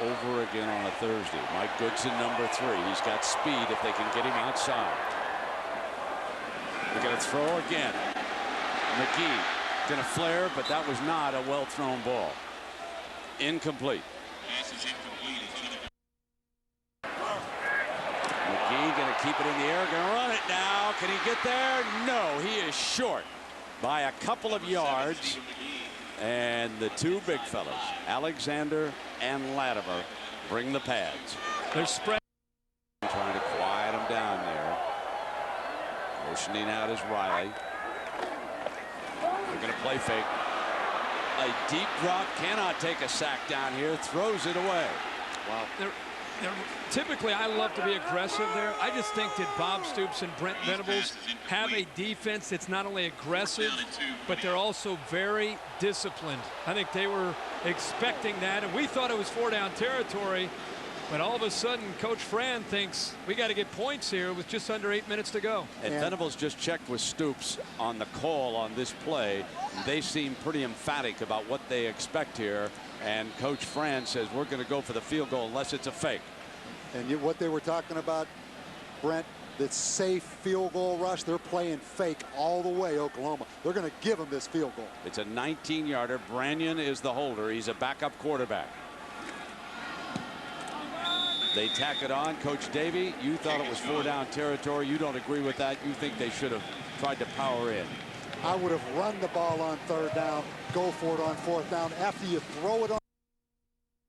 over again on a Thursday. Mike Goodson, number 3. He's got speed if they can get him outside. They're going to throw again. McGee going to flare, but that was not a well-thrown ball. Incomplete. McGee going to keep it in the air, going to run it now. Can he get there? No, he is short by a couple of yards. And the two big fellas, Alexander and Latimer, bring the pads. They're spread. Trying to quiet him down there. Motioning out is Riley. They're going to play fake. A deep drop, cannot take a sack down here, throws it away. Wow. Typically, I love to be aggressive there. I just think that Bob Stoops and Brent Venables have a defense that's not only aggressive, but they're also very disciplined. I think they were expecting that, and we thought it was 4-down territory. But all of a sudden, Coach Fran thinks we got to get points here with just under 8 minutes to go. And Venables just checked with Stoops on the call on this play. They seem pretty emphatic about what they expect here. And Coach Fran says we're going to go for the field goal unless it's a fake. And what they were talking about, Brent, that safe field goal rush, they're playing fake all the way, Oklahoma. They're going to give them this field goal. It's a 19-yarder. Brannion is the holder. He's a backup quarterback. They tack it on. Coach Davey, you thought it was 4-down territory. You don't agree with that. You think they should have tried to power in. I would have run the ball on 3rd down, go for it on 4th down. After you throw it on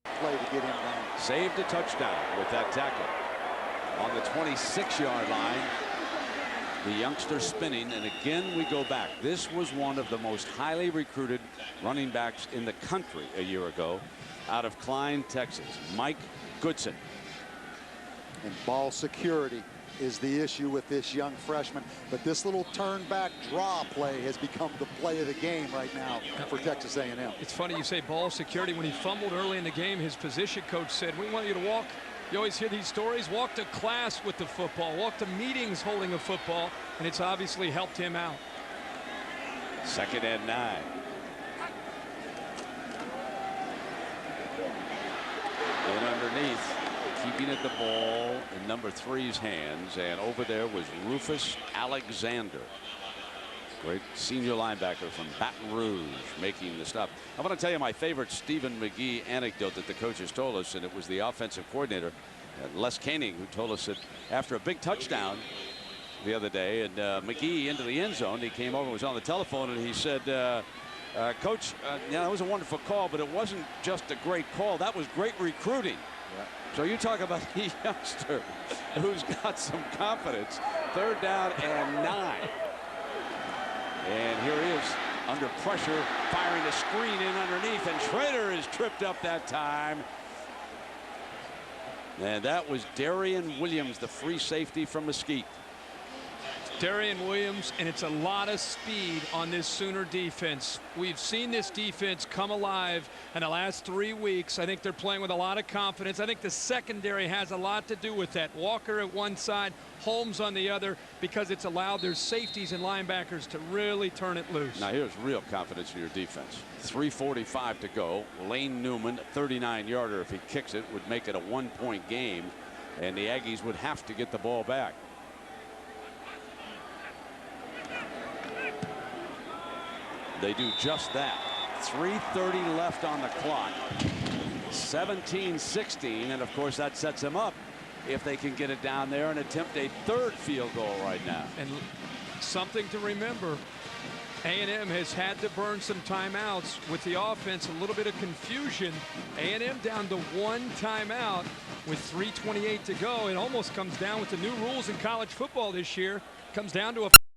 play to get him down. Saved a touchdown with that tackle. On the 26-yard line, the youngster spinning, and again we go back. This was one of the most highly recruited running backs in the country a year ago, out of Klein, Texas, Mike Goodson. And ball security is the issue with this young freshman. But this little turn back draw play has become the play of the game right now for Texas A&M. It's funny you say ball security. When he fumbled early in the game, his position coach said, we want you to walk. You always hear these stories. Walk to class with the football. Walk to meetings holding a football. And it's obviously helped him out. 2nd and 9. In underneath. Keeping it the ball in number 3's hands, and over there was Rufus Alexander, great senior linebacker from Baton Rouge, making the stop. I want to tell you my favorite Stephen McGee anecdote that the coaches told us, and it was the offensive coordinator Les Koenig who told us that after a big touchdown the other day, and McGee into the end zone, he came over, was on the telephone, and he said, Coach, yeah, that was a wonderful call, but it wasn't just a great call. That was great recruiting. Yeah. So you talk about the youngster who's got some confidence. 3rd down and 9. And here he is under pressure, firing a screen in underneath, and Schrader is tripped up that time. And that was Darian Williams, the free safety from Mesquite. Darian Williams, and it's a lot of speed on this Sooner defense. We've seen this defense come alive in the last 3 weeks. I think they're playing with a lot of confidence. I think the secondary has a lot to do with that. Walker at one side, Holmes on the other, because it's allowed their safeties and linebackers to really turn it loose. Now here's real confidence in your defense. 3:45 to go. Lane Newman, 39-yarder, if he kicks it, would make it a 1-point game, and the Aggies would have to get the ball back. They do just that. 3:30 left on the clock. 17-16, and of course that sets them up if they can get it down there and attempt a 3rd field goal right now. And something to remember, A&M has had to burn some timeouts with the offense. A little bit of confusion. A&M down to 1 timeout with 3:28 to go. It almost comes down with the new rules in college football this year. Comes down to a